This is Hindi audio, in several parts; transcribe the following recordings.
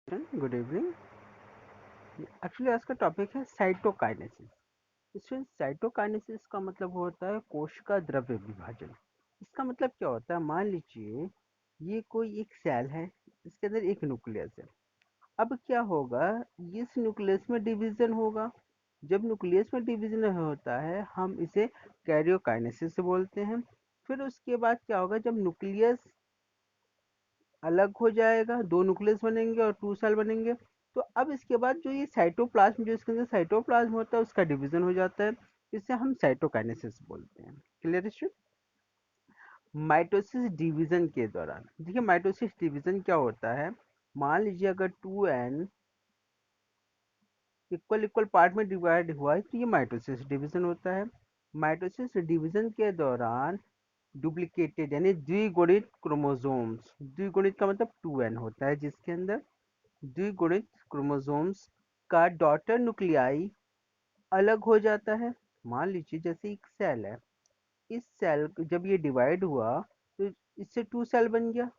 Good evening. एक्चुअली आज का टॉपिक है साइटोकाइनेसिस। इसमें साइटोकाइनेसिस का मतलब होता है कोशिका द्रव्य विभाजन। इसका मतलब क्या होता है, मान लीजिए ये कोई एक सेल है, इसके अंदर एक न्यूक्लियस है। अब क्या होगा, इस न्यूक्लियस में डिवीजन होगा। जब न्यूक्लियस में डिवीजन होता है हम इसे कैरियोकाइनेसिस बोलते हैं। फिर उसके बाद क्या होगा, जब न्यूक्लियस अलग हो जाएगा, दो न्यूक्लियस बनेंगे और टू सेल बनेंगे। तो अब इसके बाद जो ये साइटोप्लाज्म, जो इसके अंदर साइटोप्लाज्म होता है उसका डिवीजन हो जाता है। इसे हम साइटोकाइनेसिस बोलते हैं। Clear issue. माइटोसिस डिवीजन के दौरान देखिए, माइटोसिस डिवीजन क्या होता है, मान लीजिए अगर 2n इक्वल इक्वल पार्ट में डिवाइड हुआ है तो ये माइटोसिस डिवीजन होता है। माइटोसिस डिवीजन के दौरान डुप्लीकेटेड यानी द्विगुणित क्रोमोसोम्स, द्विगुणित का मतलब 2n होता है, जिसके अंदर द्विगुणित क्रोमोसोम्स का डॉटर न्यूक्लियाई अलग हो जाता है। मान लीजिए जैसे एक सेल है, इस सेल जब ये डिवाइड हुआ तो इससे टू सेल बन गया।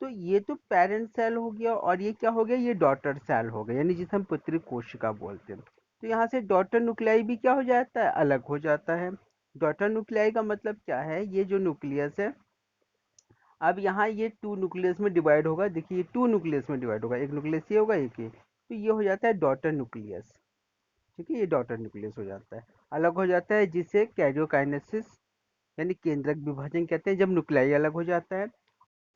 तो ये तो पेरेंट सेल हो गया और ये क्या हो गया, ये डॉटर सेल हो गया, यानी जिसे हम पुत्री कोशिका बोलते हैं। तो यहाँ से डॉटर न्यूक्लियाई भी क्या हो जाता है, अलग हो जाता है। डॉटर न्यूक्लियाई का मतलब क्या है, ये जो न्यूक्लियस है, अब यहाँ ये टू न्यूक्लियस में डिवाइड होगा। देखिए ये टू न्यूक्लियस में डिवाइड होगा, एक न्यूक्लियस ये होगा, एक ये, तो ये हो जाता है डॉटर न्यूक्लियस। ठीक है, ये डॉटर न्यूक्लियस हो जाता है, अलग हो जाता है, जिसे कैरियोकाइनेसिस यानी केंद्रक विभाजन कहते हैं, जब न्यूक्लियाई अलग हो जाता है।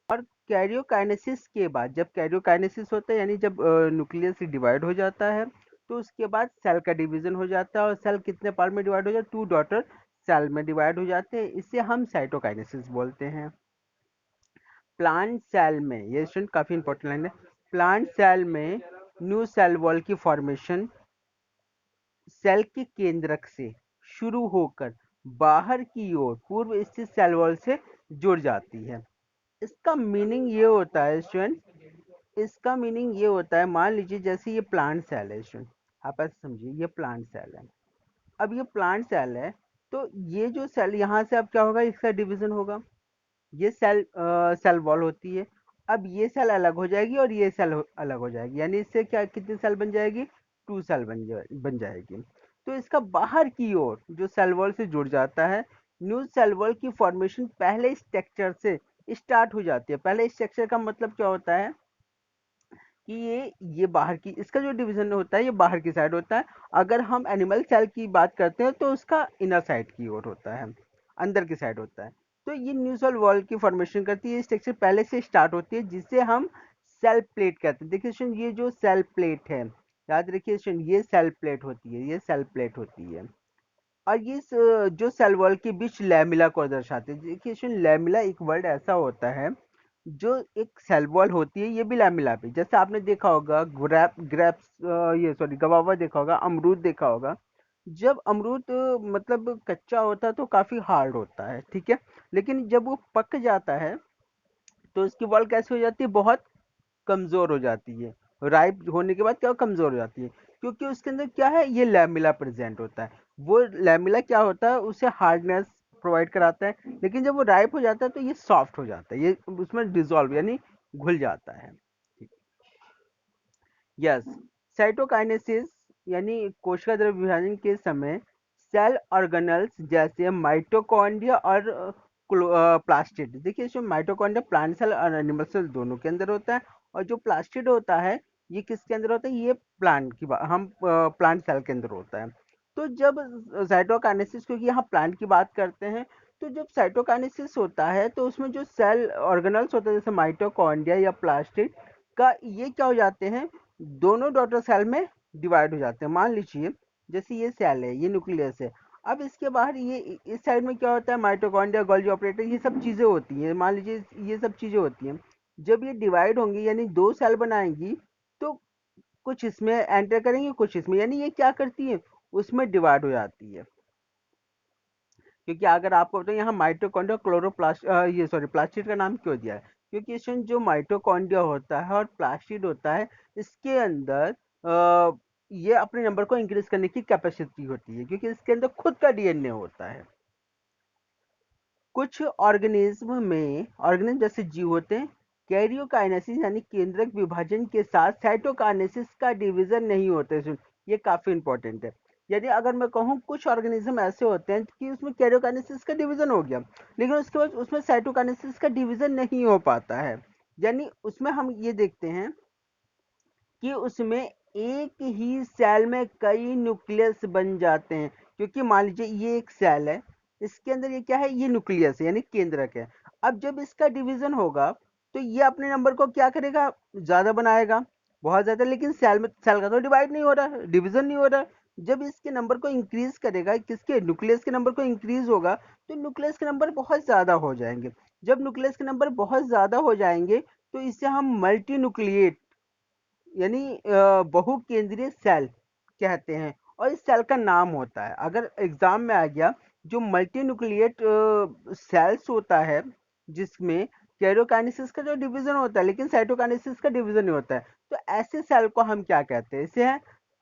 और कैरियोकाइनेसिस के बाद, जब कैरियोकाइनेसिस होता है यानी जब न्यूक्लियस डिवाइड हो जाता है, तो उसके बाद सेल का डिवीजन हो जाता है और सेल कितने पार्ट में डिवाइड हो जाता है, टू डॉटर सेल में डिवाइड हो जाते हैं। इसे हम साइटोकाइनेसिस बोलते हैं। प्लांट सेल में, ये स्टूडेंट काफी इंपॉर्टेंट लाइन है, प्लांट सेल में न्यू सेल वॉल की फॉर्मेशन सेल के केंद्रक से शुरू होकर बाहर की ओर पूर्व स्थित सेल वॉल से जुड़ जाती है। इसका मीनिंग ये होता है स्टूडेंट, इसका मीनिंग ये होता है, मान लीजिए जैसे ये प्लांट सेल है स्टूडेंट, आप ऐसे समझिए ये प्लांट सेल है। अब ये प्लांट सेल है, तो ये जो सेल यहाँ से अब क्या होगा, इसका डिवीजन होगा। ये सेल वॉल होती है। अब ये सेल अलग हो जाएगी और ये सेल अलग हो जाएगी, यानी इससे क्या कितनी सेल बन जाएगी, टू सेल बन जाएगी। तो इसका बाहर की ओर जो सेल वॉल से जुड़ जाता है, न्यू सेल वॉल की फॉर्मेशन पहले स्ट्रक्चर से स्टार्ट हो जाती है। पहले स्ट्रक्चर का मतलब क्या होता है कि ये बाहर की, इसका जो डिवीजन होता है ये बाहर की साइड होता है। अगर हम एनिमल सेल की बात करते हैं तो उसका इनर साइड की ओर होता है, अंदर की साइड होता है। तो ये न्यूक्लियर वॉल की फॉर्मेशन करती है, स्ट्रक्चर पहले से स्टार्ट होती है, जिसे हम सेल प्लेट कहते हैं। देखिए स्टूडेंट, ये जो सेल प्लेट है, याद रखिए स्टूडेंट, ये सेल प्लेट होती है, ये सेल प्लेट होती है। और ये जो सेल वॉल के बीच लैमिला को दर्शाते हैं। देखिए स्टूडेंट, लैमिला एक वर्ड ऐसा होता है, जो एक सेल वॉल होती है, ये भी लैमिला पे, जैसे आपने देखा होगा ग्रेप्स, ये सॉरी गवावा देखा होगा, अमरूद देखा होगा। जब अमरूद मतलब कच्चा होता है तो काफी हार्ड होता है, ठीक है, लेकिन जब वो पक जाता है तो इसकी वॉल कैसे हो जाती है, बहुत कमजोर हो जाती है। राइप होने के बाद क्या कमजोर हो जाती है, क्योंकि उसके अंदर क्या है, ये लैमिला प्रेजेंट होता है। वो लैमिला क्या होता है, उसे हार्डनेस प्रोवाइड कराता है, लेकिन जब वो राइप हो जाता है तो ये सॉफ्ट हो जाता है, ये उसमें डिसॉल्व यानी घुल जाता है। यस, साइटोकाइनेसिस यानी कोशिका द्रव्य विभाजन के समय सेल ऑर्गेनल्स जैसे माइटोकॉन्ड्रिया और प्लास्टिड, देखिए इसमें माइटोकॉन्ड्रिया प्लांट सेल और एनिमल सेल दोनों के अंदर होता है, और जो प्लास्टिड होता है ये किसके अंदर होता है, ये प्लांट की बात, हम प्लांट सेल के अंदर होता है। तो जब साइटोकाइनेसिस, क्योंकि यहाँ प्लांट की बात करते हैं, तो जब साइटोकाइनेसिस होता है तो उसमें जो सेल ऑर्गेनल्स होते हैं जैसे माइटोकॉन्ड्रिया या प्लास्टिड का, ये क्या हो जाते हैं, दोनों डॉटर सेल में डिवाइड हो जाते हैं। मान लीजिए जैसे ये सेल है, ये न्यूक्लियस है। अब इसके बाहर ये इस साइड में क्या होता है, माइटोकॉन्ड्रिया, गोल्गी ऑपरेटर, ये सब चीजें होती हैं। मान लीजिए ये सब चीजें होती हैं। जब ये डिवाइड होंगी यानी दो सेल बनाएंगी, तो कुछ इसमें एंटर करेंगे, कुछ इसमें, यानी ये क्या करती है, उसमें डिवाइड हो जाती है। क्योंकि अगर आपको बताओ यहाँ माइटोकॉन्ड्रिया क्लोरोप्लास्ट, ये सॉरी प्लास्टिड का नाम क्यों दिया है, क्योंकि इसमें जो माइटोकॉन्ड्रिया होता है और प्लास्टिड होता है, इसके अंदर ये अपने नंबर को इंक्रीज करने की कैपेसिटी होती है, क्योंकि इसके अंदर खुद का डीएनए होता है। कुछ ऑर्गेनिज्म में, ऑर्गेनिज्म जैसे जीव होते हैं, कैरियोकाइनेसिस यानी केंद्रक विभाजन के साथ साइटोकाइनेसिस का डिवीजन नहीं होता है। ये काफी इंपॉर्टेंट है। यानी अगर मैं कहूँ कुछ ऑर्गेनिज्म ऐसे होते हैं कि उसमें कैरियोकाइनेसिस का डिवीजन हो गया, लेकिन उसके बाद उसमें साइटोकाइनेसिस का डिवीजन नहीं हो पाता है। यानी उसमें हम ये देखते हैं कि उसमें एक ही सेल में कई न्यूक्लियस बन जाते हैं। क्योंकि मान लीजिए ये एक सेल है, इसके अंदर ये क्या है, ये न्यूक्लियस है यानी केंद्रक है। अब जब इसका डिवीजन होगा तो ये अपने नंबर को क्या करेगा, ज्यादा बनाएगा, बहुत ज्यादा। लेकिन सेल का तो डिवाइड नहीं हो रहा, डिवीजन नहीं हो रहा। जब इसके नंबर को इंक्रीज करेगा, किसके, न्यूक्लियस के नंबर को इंक्रीज होगा, तो न्यूक्लियस के नंबर बहुत ज्यादा हो जाएंगे। जब न्यूक्लियस के नंबर बहुत ज्यादा हो जाएंगे तो इसे हम मल्टी न्यूक्लिएट यानी बहुकेंद्रीय सेल कहते हैं। और इस सेल का नाम होता है, अगर एग्जाम में आ गया, जो मल्टीन्यूक्लिएट सेल्स होता है जिसमें कैरोकाइनेसिस का जो डिवीजन होता है लेकिन साइटोकाइनेसिस का डिवीजन नहीं होता है, तो ऐसे सेल को हम क्या कहते हैं, इसे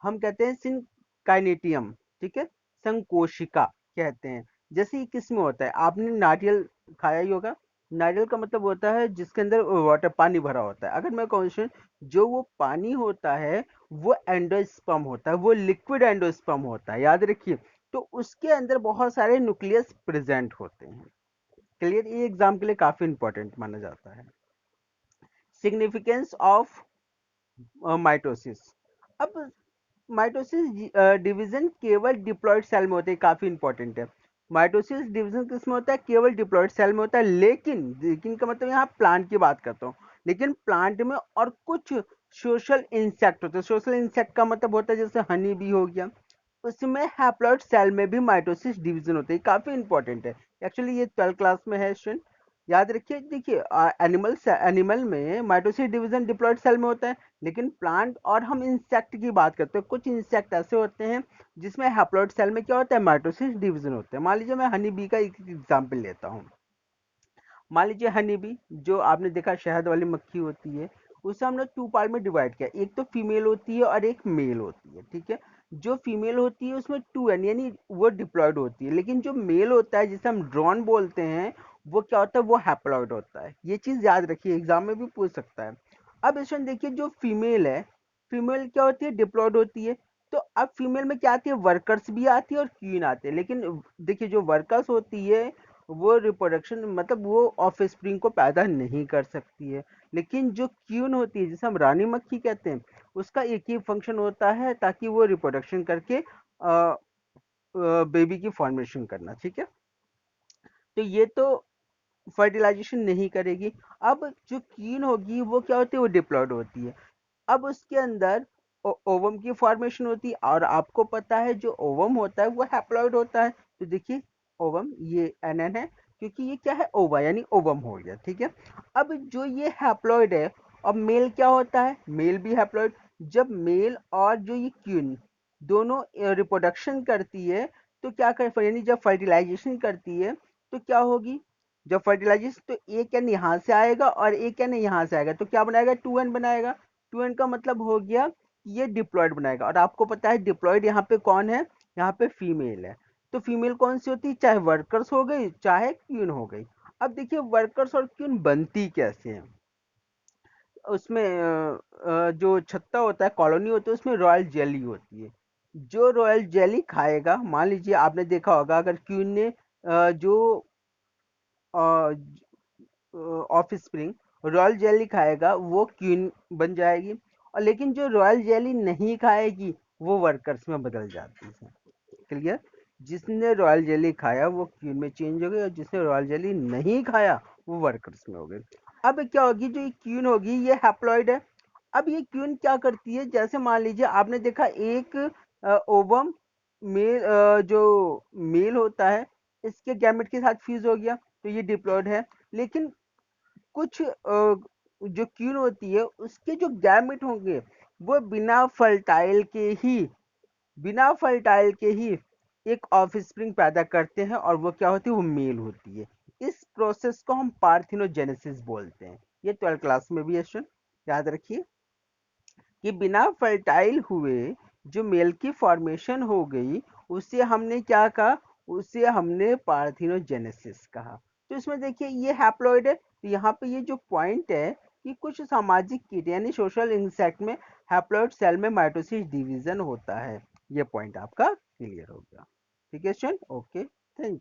हम कहते हैं सिनकाइनेटियम। ठीक है, संकोशिका कहते हैं। जैसे ये किस में होता है, आपने नारियल खाया ही होगा। नारियल का मतलब होता है जिसके अंदर वाटर, पानी भरा होता है। अगर मैं क्वेश्चन, जो वो पानी होता है वो एंडोस्पर्म होता है, वो लिक्विड एंडोस्पर्म होता है, याद रखिए। तो उसके अंदर बहुत सारे न्यूक्लियस प्रेजेंट होते हैं। क्लियर, ये एग्जाम के लिए काफी इंपॉर्टेंट माना जाता है। Significance of mitosis. अब माइटोसिस डिवीजन केवल डिप्लॉयड सेल में होते हैं, काफी इंपॉर्टेंट है। माइटोसिस डिवीजन किस में होता है, केवल डिप्लॉयड सेल में होता है। लेकिन का मतलब यहाँ प्लांट की बात करता हूँ, लेकिन प्लांट में और कुछ सोशल इंसेक्ट होते हैं। सोशल इंसेक्ट का मतलब होता है जैसे हनी बी हो गया, उसमें हैप्लॉइड सेल में भी माइटोसिस डिवीजन होते हैं, काफी इंपॉर्टेंट है। एक्चुअली ये 12th क्लास में है स्टूडेंट, याद रखिए। देखिए एनिमल में माइटोसिस डिवीजन डिप्लॉयड सेल में होता है, लेकिन प्लांट और हम इंसेक्ट की बात करते हैं, कुछ इंसेक्ट ऐसे होते हैं जिसमें हैप्लॉइड सेल में क्या होता है, माइटोसिस डिवीजन होता है। मान लीजिए मैं हनी बी का एक एग्जाम्पल लेता हूँ। मान लीजिए हनी बी, जो आपने देखा शहद वाली मक्खी होती है, उसे हमने टू पार्ट में डिवाइड किया, एक तो फीमेल होती है और एक मेल होती है। ठीक है, जो फीमेल होती है उसमें 2n यानी वो डिप्लॉयड होती है, लेकिन जो मेल होता है जिसे हम ड्रोन बोलते हैं, वो क्या होता है, वो हैप्लॉइड होता है। ये चीज याद रखिए, एग्जाम में भी पूछ सकता है। अब इसमें देखिए, जो फीमेल है, फीमेल क्या होती है, डिप्लॉयड होती है। तो अब फीमेल में क्या आती है, वर्कर्स भी आती है और क्वीन आते हैं। लेकिन देखिए, जो वर्कर्स होती है वो रिप्रोडक्शन मतलब वो ऑफ स्प्रिंग को पैदा नहीं कर सकती है। लेकिन जो क्यून होती है, जिसे हम रानी मक्खी कहते हैं, उसका एक ही फंक्शन होता है, ताकि वो रिप्रोडक्शन करके बेबी की फॉर्मेशन करना। ठीक है, तो ये तो फर्टिलाइजेशन नहीं करेगी। अब जो क्वीन होगी वो क्या होती है, वो डिप्लॉयड होती है। अब उसके अंदर ओवम की फॉर्मेशन होती है, और आपको पता है जो ओवम होता है वो हैप्लॉइड होता है। तो देखिए, ओवम ये एन है, क्योंकि ये क्या है, ओवा यानी ओवम हो गया। ठीक है, अब जो ये हैप्लॉइड है, अब मेल क्या होता है, मेल भी हैप्लॉइड। जब मेल और जो ये क्वीन दोनों रिप्रोडक्शन करती है, तो क्या कर, यानी जब फर्टिलाइजेशन करती है तो क्या होगी, जब फर्टिलाइजेशन, तो एक एन यहाँ से आएगा और एक एन यहाँ से आएगा, तो क्या बनाएगा, 2n बनाएगा। 2n का मतलब हो गया कि ये डिप्लॉयड बनाएगा। और आपको पता है डिप्लॉयड यहाँ पे कौन है, यहाँ पे फीमेल है। तो फीमेल कौन सी होती है, चाहे वर्कर्स हो गई चाहे क्वीन हो गई। अब देखिए, वर्कर्स और क्वीन बनती कैसे हैं। उसमें जो छत्ता होता है, कॉलोनी होती है, उसमें रॉयल जेली होती है। जो रॉयल जेली खाएगा, मान लीजिए आपने देखा होगा, अगर क्वीन ने जो ऑफ स्प्रिंग रॉयल जेली खाएगा, वो क्वीन बन जाएगी। और लेकिन जो रॉयल जेली नहीं खाएगी, वो वर्कर्स में बदल जाती है। क्लियर, जिसने रॉयल जेली खाया वो क्वीन में चेंज हो गई, और जिसने रॉयल जेली नहीं खाया वो वर्कर्स में हो गई। अब क्या होगी, जो ये क्वीन होगी ये हैप्लॉइड है। अब ये क्वीन क्या करती है, जैसे मान लीजिए आपने देखा एक ओवम मेल, जो मेल होता है, इसके गैमेट के साथ फ्यूज हो गया, तो ये डिप्लॉयड है। लेकिन कुछ जो क्वीन होती है उसके जो गैमेट होंगे, वो बिना फर्टाइल के ही एक ऑफस्प्रिंग पैदा करते हैं, और वो क्या होती है, वो मेल होती है। इस प्रोसेस को हम पार्थिनोजेनेसिस बोलते हैं। ये 12th क्लास में भी है स्टूडेंट, याद रखिए कि बिना फर्टाइल हुए जो मेल की फॉर्मेशन हो गई, उसे हमने क्या कहा, उसे हमने पार्थिनोजेनेसिस कहा। तो इसमें देखिए, ये हैप्लॉइड है, तो यहाँ पे ये जो पॉइंट है, कि कुछ सामाजिक कीट यानी सोशल इंसेक्ट में हैप्लॉइड सेल में माइटोसिस डिवीजन होता है। ये पॉइंट आपका क्लियर हो गया। ठीक है स्टूडेंट, ओके, थैंक यू।